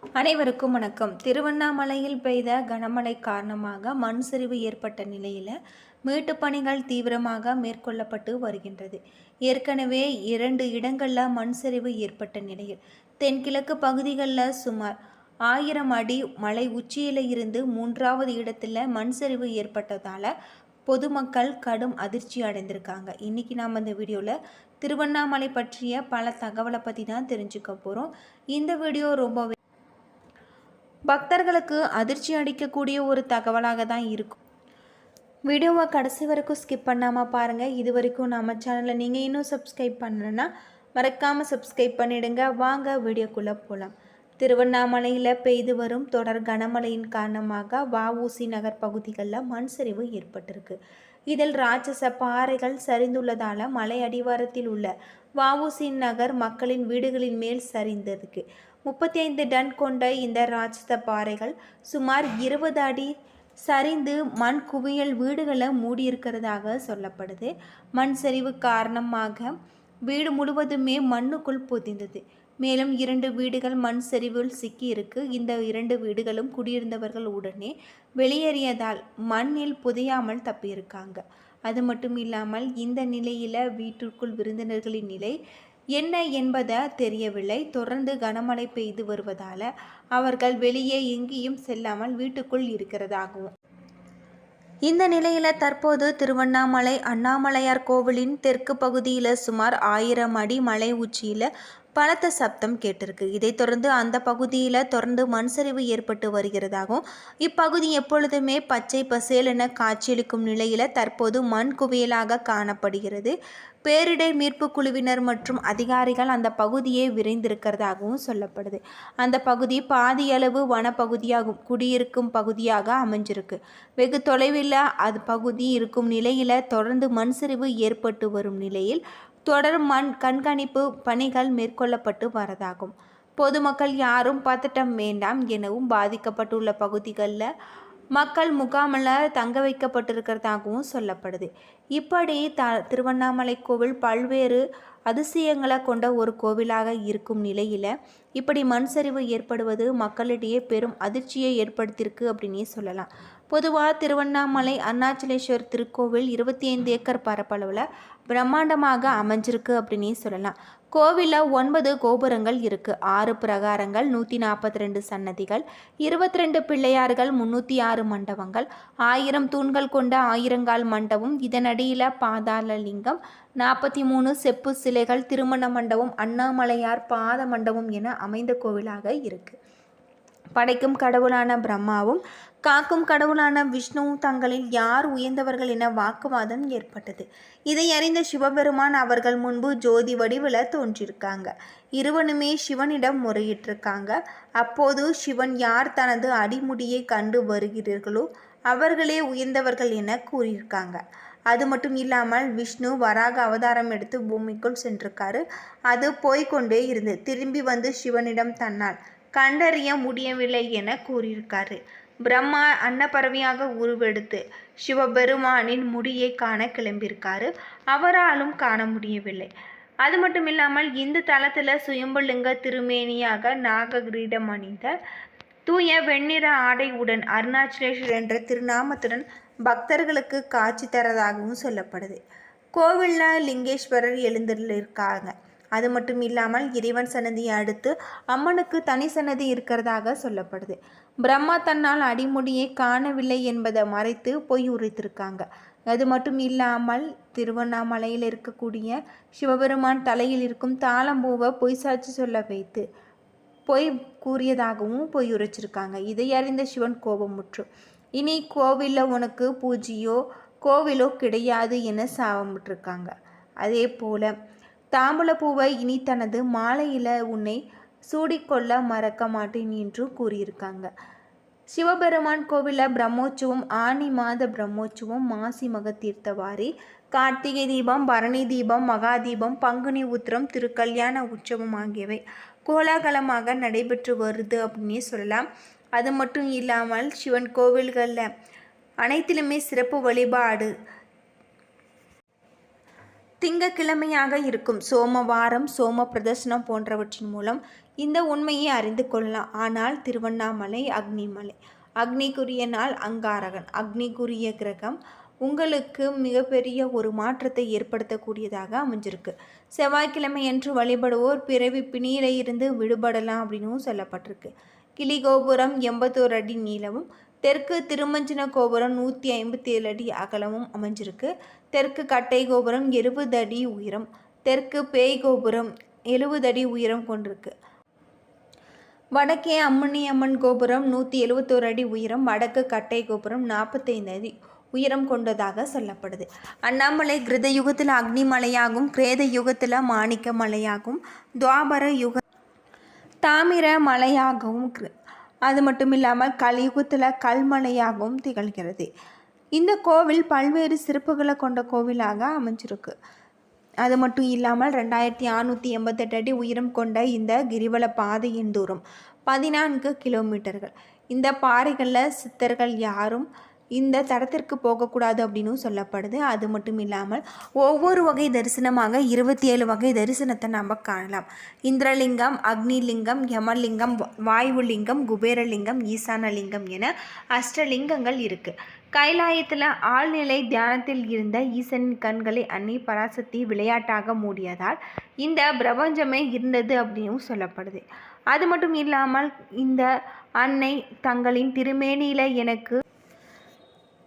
அனைவருக்கும் வணக்கம். திருவண்ணாமலையில் பெய்த கனமழை காரணமாக மண் சரிவு ஏற்பட்ட நிலையில் மீட்புப் பணிகள் தீவிரமாக மேற்கொள்ளப்பட்டு வருகின்றது. ஏற்கனவே 2 இடங்களில் மண் சரிவு ஏற்பட்ட நிலையில் தென்கிழக்கு பகுதிகளில் சுமார் 1000 அடி மலை உச்சியில் இருந்து 3வது இடத்துல மண் சரிவு ஏற்பட்டதால் பொதுமக்கள் கடும் அதிர்ச்சி அடைந்திருக்காங்க. இன்றைக்கி நாம் இந்த வீடியோவில் திருவண்ணாமலை பற்றிய பல தகவலை பற்றி தான் தெரிஞ்சுக்க போகிறோம். இந்த வீடியோ ரொம்பவே பக்தர்களுக்கு அதிர்ச்சி அளிக்கக்கூடிய ஒரு தகவலாக தான் இருக்கும். வீடியோவை கடைசி வரைக்கும் ஸ்கிப் பண்ணாமல் பாருங்கள். இது வரைக்கும் நம்ம சேனலில் நீங்கள் இன்னும் சப்ஸ்கிரைப் பண்ணலைன்னா மறக்காமல் சப்ஸ்கிரைப் பண்ணிவிடுங்க. வாங்க வீடியோக்குள்ளே போகலாம். திருவண்ணாமலையில் பெய்து வரும் தொடர் கனமழையின் காரணமாக வஉசி நகர் பகுதிகளில் மண் சரிவு ஏற்பட்டிருக்கு. இதில் ராட்சச பாறைகள் சரிந்துள்ளதால் மலை அடிவாரத்தில் உள்ள வஉசி நகர் மக்களின் வீடுகளின் மேல் சரிந்திருக்கு. 35 டன் கொண்ட இந்த ராட்சச பாறைகள் சுமார் 20 அடி சரிந்து மண் குவியல் வீடுகளை மூடியிருக்கிறதாக சொல்லப்படுது. மண் சரிவு காரணமாக வீடு முழுவதுமே மண்ணுக்குள் புதிந்தது. மேலும் 2 வீடுகள் மண் சரிவில் சிக்கி இருக்கு. இந்த 2 வீடுகளும் குடியிருந்தவர்கள் உடனே வெளியேறியதால் மண்ணில் புதையாமல் தப்பியிருக்காங்க. அது மட்டும் இல்லாமல் இந்த நிலையில் வீட்டிற்குள் விருந்தினர்களின் நிலை என்ன என்பதை தெரியவில்லை. தொடர்ந்து கனமழை பெய்து வருவதால் அவர்கள் வெளியே எங்கேயும் செல்லாமல் வீட்டுக்குள் இருக்கிறதாகவும். இந்த நிலையில் தற்போது திருவண்ணாமலை அண்ணாமலையார் கோவிலின் தெற்கு பகுதியில் சுமார் 1000 அடி மலை உச்சியில் பலத்த சப்தம் கேட்டிருக்கு. இதைத் தொடர்ந்து அந்த பகுதியில் தொடர்ந்து மண் சரிவு ஏற்பட்டு வருகிறதாகவும் இப்பகுதி எப்பொழுதுமே பச்சை பசேலென காட்சியளிக்கும் நிலையில் தற்போது மண் குவியலாக காணப்படுகிறது. பேரிடர் மீட்பு குழுவினர் மற்றும் அதிகாரிகள் அந்த பகுதியை விரைந்திருக்கிறதாகவும் சொல்லப்படுது. அந்த பகுதி பாதியளவு வனப்பகுதியாகும் குடியிருக்கும் பகுதியாக அமைஞ்சிருக்கு. வெகு தொலைவில் அது பகுதி இருக்கும் நிலையில் தொடர்ந்து மண் சரிவு ஏற்பட்டு வரும் நிலையில் தொடர் மண் கண்காணிப்பு பணிகள் மேற்கொள்ளப்பட்டு வரதாகும். பொதுமக்கள் யாரும் பதட்டம் வேண்டாம் எனவும் பாதிக்கப்பட்டுள்ள பகுதிகளில் மக்கள் முகாமில் தங்க வைக்கப்பட்டிருக்கிறதாகவும் சொல்லப்படுது. இப்படி திருவண்ணாமலை கோவில் பல்வேறு அதிசயங்களை கொண்ட ஒரு கோவிலாக இருக்கும் நிலையில் இப்படி மண் சரிவு ஏற்படுவது மக்களிடையே பெரும் அதிர்ச்சியை ஏற்படுத்தியிருக்கு அப்படின்னே சொல்லலாம். பொதுவாக திருவண்ணாமலை அருணாச்சலேஸ்வர் திருக்கோவில் 25 ஏக்கர் பரப்பளவில் பிரம்மாண்டமாக அமைஞ்சிருக்கு அப்படின்னே சொல்லலாம். கோவிலில் 9 கோபுரங்கள் இருக்குது, 6 பிரகாரங்கள், 142 சன்னதிகள், 22 பிள்ளையார்கள், 306 மண்டபங்கள், 1000 தூண்கள் கொண்ட ஆயிரங்கால் மண்டபம், இதனடியில் பாதாள லிங்கம், 43 செப்பு சிலைகள், திருமண மண்டபம், அண்ணாமலையார் பாத மண்டபம் என அமைந்த கோவிலாக இருக்குது. படைக்கும் கடவுளான பிரம்மாவும் காக்கும் கடவுளான விஷ்ணுவும் தங்களில் யார் உயர்ந்தவர்கள் என வாக்குவாதம் ஏற்பட்டது. இதை அறிந்த சிவபெருமான் அவர்கள் முன்பு ஜோதி வடிவில் தோன்றியிருக்காங்க. இருவனுமே சிவனிடம் முறையிட்டிருக்காங்க. அப்போது சிவன் யார் தனது அடிமுடியை கண்டு வருகிறீர்களோ அவர்களே உயர்ந்தவர்கள் என கூறியிருக்காங்க. அது மட்டும் இல்லாமல் விஷ்ணு வராக அவதாரம் எடுத்து பூமிக்குள் சென்றிருக்காரு. அது போய்கொண்டே இருந்து திரும்பி வந்து சிவனிடம் தன்னால் கண்டறிய முடியவில்லை என கூறியிருக்காரு. பிரம்மா அன்னப்பறவையாக உருவெடுத்து சிவபெருமானின் முடியை காண கிளம்பியிருக்காரு. அவராலும் காண முடியவில்லை. அது மட்டும் இல்லாமல் இந்த தலத்தில் சுயம்புலிங்க திருமேனியாக நாககிரீடம் அணிந்த தூய வெண்ணிற ஆடை உடன் அருணாச்சலேஸ்வர் என்ற திருநாமத்துடன் பக்தர்களுக்கு காட்சி தரதாகவும் சொல்லப்படுது. கோவிலில் லிங்கேஸ்வரர் எழுந்திருக்காங்க. அது மட்டும் இல்லாமல் இறைவன் சன்னதியை அடுத்து அம்மனுக்கு தனி சன்னதி இருக்கிறதாக சொல்லப்படுது. பிரம்மா தன்னால் அடிமுடியை காணவில்லை என்பதை மறைத்து பொய் உரைத்திருக்காங்க. அது மட்டும் இல்லாமல் திருவண்ணாமலையில் இருக்கக்கூடிய சிவபெருமான் தலையில் இருக்கும் தாளம்பூவை பொய் சாட்சி சொல்ல வைத்து பொய் கூறியதாகவும் பொய் உரைச்சிருக்காங்க. இதை அறிந்த சிவன் கோபமுற்று இனி கோவிலில் உனக்கு பூஜையோ கோவிலோ கிடையாது என சாபமிட்டிருக்காங்க. அதே போல தாம்பூலப்பூவை இனி தனது மாலையில் உன்னை சூடிக்கொள்ள மறக்க மாட்டேன் என்று கூறியிருக்காங்க. சிவபெருமான் கோவிலில் பிரம்மோற்சவம், ஆனி மாத பிரம்மோற்சவம், மாசி மக தீர்த்தவாரி, கார்த்திகை தீபம், பரணி தீபம், மகா தீபம், பங்குனி உத்திரம், திருக்கல்யாண உற்சவம் ஆகியவை கோலாகலமாக நடைபெற்று வருது அப்படின்னே சொல்லலாம். அது மட்டும் இல்லாமல் சிவன் கோவில்களில் அனைத்திலுமே சிறப்பு வழிபாடு திங்கக்கிழமையாக இருக்கும் சோமவாரம், சோம பிரதர்சனம் போன்றவற்றின் மூலம் இந்த உண்மையை அறிந்து கொள்ளலாம். ஆனால் திருவண்ணாமலை அக்னிமலை, அக்னிக்குரிய நாள் அங்காரகன், அக்னிக்குரிய கிரகம் உங்களுக்கு மிகப்பெரிய ஒரு மாற்றத்தை ஏற்படுத்தக்கூடியதாக அமைஞ்சிருக்கு. செவ்வாய்க்கிழமை என்று வழிபடுவோர் பிறவி பிணியில இருந்து விடுபடலாம் அப்படின்னும் சொல்லப்பட்டிருக்கு. கிளி கோபுரம் 81 அடி நீளமும், தெற்கு திருமஞ்சன கோபுரம் 157 அடி அகலமும் அமைஞ்சிருக்கு. தெற்கு கட்டை கோபுரம் 70 அடி உயரம், தெற்கு பேய் கோபுரம் 70 அடி உயரம் கொண்டிருக்கு. வடக்கே அம்மணி அம்மன் கோபுரம் 171 அடி உயரம், வடக்கு கட்டை கோபுரம் 45 அடி உயரம் கொண்டதாக சொல்லப்படுது. அண்ணாமலை கிருத யுகத்தில் அக்னி மலையாகும், கிரேத யுகத்தில் மாணிக்க மலையாகும், துவாபர யுக தாமிர மலையாகவும், அது மட்டும் இல்லாமல் கலியுகத்தில் கல்மலையாகவும் திகழ்கிறது. இந்த கோவில் பல்வேறு சிறப்புகளை கொண்ட கோவிலாக அமைஞ்சிருக்கு. அது மட்டும் இல்லாமல் 2688 அடி உயரம் கொண்ட இந்த கிரிவல பாதையின் தூரம் 14 கிலோமீட்டர்கள். இந்த பாறைகளில் சித்தர்கள் யாரும் இந்த தடத்திற்கு போகக்கூடாது அப்படின்னு சொல்லப்படுது. அது மட்டும் இல்லாமல் ஒவ்வொரு வகை தரிசனமாக 27 வகை தரிசனத்தை நம்ம காணலாம். இந்திரலிங்கம், அக்னிலிங்கம், யமலிங்கம், வாயுலிங்கம், குபேரலிங்கம், ஈசானலிங்கம் என அஷ்டலிங்கங்கள் இருக்குது. கைலாயத்தில் ஆழ்நிலை தியானத்தில் இருந்த ஈசனின் கண்களை அன்னை பராசக்தி விளையாட்டாக மூடியதால் இந்த பிரபஞ்சமே இருந்தது அப்படின்னு சொல்லப்படுது. அது மட்டும் இல்லாமல் இந்த அன்னை தங்களின் திருமேனியில் எனக்கு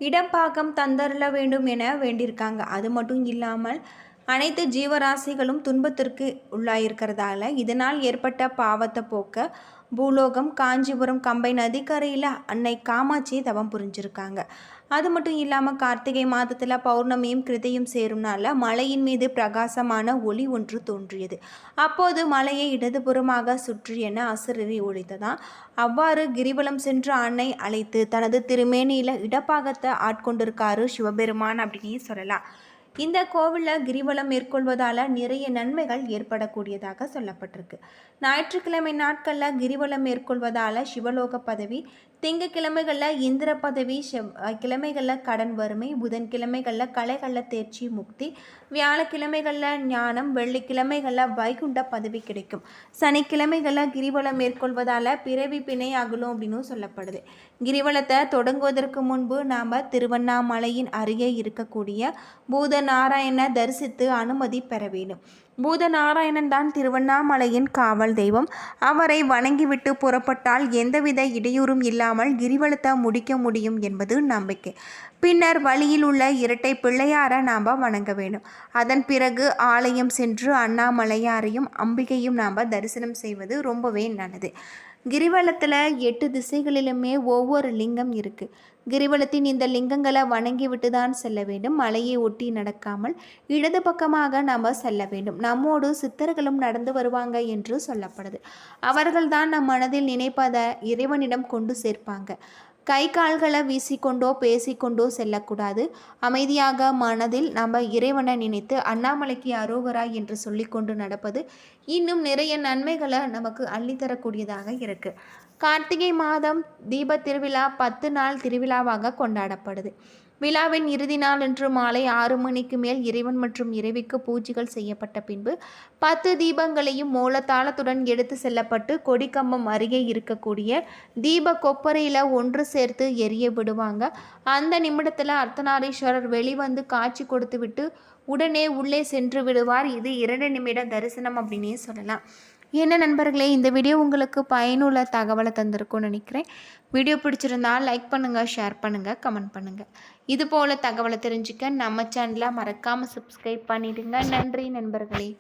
இடப்பாகம் தந்தரல வேண்டும் என வேண்டியிருக்காங்க. அது மட்டும் இல்லாமல் அனைத்து ஜீவராசிகளும் துன்பத்திற்கு உள்ளாயிருக்கிறதால இதனால் ஏற்பட்ட பாவத்தை போக்க பூலோகம் காஞ்சிபுரம் கம்பை நதிக்கரையில் அன்னை காமாட்சி தவம் புரிஞ்சிருக்காங்க. அது மட்டும் இல்லாமல் கார்த்திகை மாதத்தில் பௌர்ணமியும் கிருதையும் சேரும் நாளில் மலையின் மீது பிரகாசமான ஒளி ஒன்று தோன்றியது. அப்போது மலையை இடதுபுறமாக சுற்றி என அசுரறி ஒழித்ததான். அவ்வாறு கிரிவலம் சென்று அன்னை அழைத்து தனது திருமேனியில் இடப்பாகத்தை ஆட்கொண்டிருக்காரு சிவபெருமான் அப்படின்னு சொல்லலாம். இந்த கோவிலில் கிரிவலம் மேற்கொள்வதால் நிறைய நன்மைகள் ஏற்படக்கூடியதாக சொல்லப்பட்டிருக்கு. ஞாயிற்றுக்கிழமை நாட்களில் கிரிவலம் மேற்கொள்வதால் சிவலோக பதவி, திங்கக்கிழமைகளில் இந்திர பதவி, செவ்வாய்க்கிழமைகளில் கடன் வறுமை, புதன்கிழமைகளில் கலைகளில் தேர்ச்சி முக்தி, வியாழக்கிழமைகளில் ஞானம், வெள்ளிக்கிழமைகளில் வைகுண்ட பதவி கிடைக்கும். சனிக்கிழமைகளில் கிரிவலம் மேற்கொள்வதால் பிறவி பிணை அகலும் அப்படின்னு சொல்லப்படுது. கிரிவலத்தை தொடங்குவதற்கு முன்பு நாம் திருவண்ணாமலையின் அருகே இருக்கக்கூடிய பூதநாராயண தரிசித்து அனுமதி பெற வேண்டும். பூதநாராயணன் தான் திருவண்ணாமலையின் காவல் தெய்வம். அவரை வணங்கிவிட்டு புறப்பட்டால் எந்தவித இடையூறும் இல்லாமல் கிரிவலத்தை முடிக்க முடியும் என்பது நம்பிக்கை. பின்னர் வழியில் உள்ள இரட்டை பிள்ளையாரை நாம் வணங்க வேண்டும். அதன் பிறகு ஆலயம் சென்று அண்ணாமலையாரையும் அம்பிகையும் நாம் தரிசனம் செய்வது ரொம்பவே நல்லது. கிரிவலத்தில் 8 திசைகளிலுமே ஒவ்வொரு லிங்கம் இருக்குது. கிரிவலத்தின் இந்த லிங்கங்களை வணங்கி விட்டு தான் செல்ல வேண்டும். மலையை ஒட்டி நடக்காமல் இடது பக்கமாக நாம் செல்ல வேண்டும். நம்மோடு சித்தர்களும் நடந்து வருவாங்க என்று சொல்லப்படுது. அவர்கள்தான் நம் மனதில் நினைப்பதை இறைவனிடம் கொண்டு சேர்ப்பாங்க. கை கால்களை வீசிக்கொண்டோ பேசிக்கொண்டோ செல்லக்கூடாது. அமைதியாக மனதில் நம்ம இறைவனை நினைத்து அண்ணாமலைக்கு அரோகரா என்று சொல்லிக்கொண்டு நடப்பது இன்னும் நிறைய நன்மைகளை நமக்கு அள்ளித்தரக்கூடியதாக இருக்குது. கார்த்திகை மாதம் தீப திருவிழா 10 நாள் திருவிழாவாக கொண்டாடப்படுது. விழாவின் இறுதி நாள் இன்று மாலை 6 மணிக்கு மேல் இறைவன் மற்றும் இறைவிக்கு பூஜைகள் செய்யப்பட்ட பின்பு 10 தீபங்களையும் மூலத்தாளத்துடன் எடுத்து செல்லப்பட்டு கொடிக்கம்பம் அருகே இருக்கக்கூடிய தீப கொப்பரையில் ஒன்று சேர்த்து எரிய விடுவாங்க. அந்த நிமிடத்தில் அர்த்தநாரீஸ்வரர் வெளிவந்து காட்சி கொடுத்து விட்டு உடனே உள்ளே சென்று விடுவார். இது 2 நிமிட தரிசனம் அப்படின்னே சொல்லலாம். என்ன நண்பர்களே, இந்த வீடியோ உங்களுக்கு பயனுள்ள தகவலை தந்திருக்கும்னு நினைக்கிறேன். வீடியோ பிடிச்சிருந்தால் லைக் பண்ணுங்கள், ஷேர் பண்ணுங்கள், கமெண்ட் பண்ணுங்கள். இது போல் தகவலை தெரிஞ்சுக்க நம்ம சேனலை மறக்காமல் சப்ஸ்கிரைப் பண்ணிடுங்க. நன்றி நண்பர்களே.